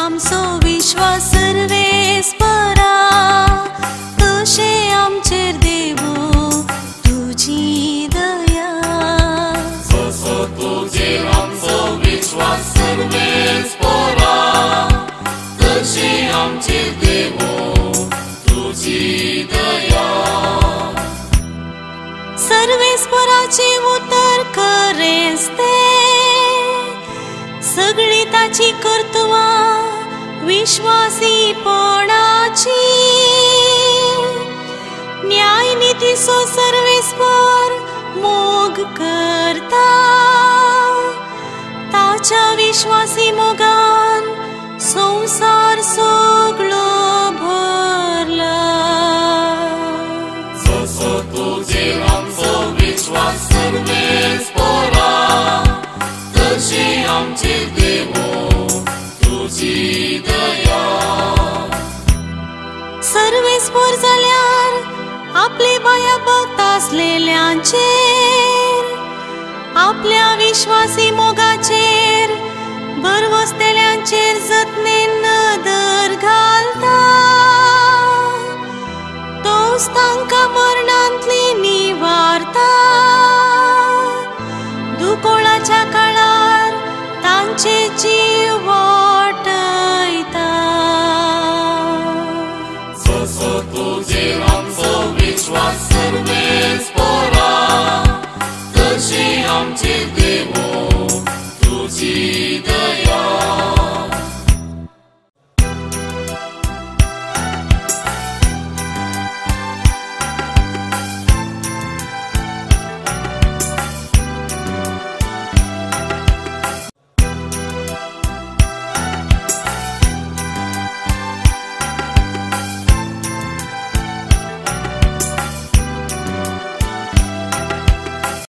आमचो विश्वास सर्वेस परा तशे आमचेर देवो तुजी दया जसो तुजेर आमचो विश्वास सर्वेस परा तशी आमचेर देवो तुजी दया सर्वेस्पराचे उतर करेस ते सगळी ताची कर्तुवां विश्वासीपणाची न्याय नीतीचो सर्वेस्पर मोग करता ताच्या विश्वासी मोगान संसार सगळो भरला जसो तुजेर आमचो विश्वास सर्वेस परा तशी आमचेर देवो तुजी दया सर्वेस्पर जाल्यार आपली बया भक्त आसलेल्यांचेर आपल्या विश्वासी मोगाचेर बरवसतेल्यांचेर जतनेन नदर घालता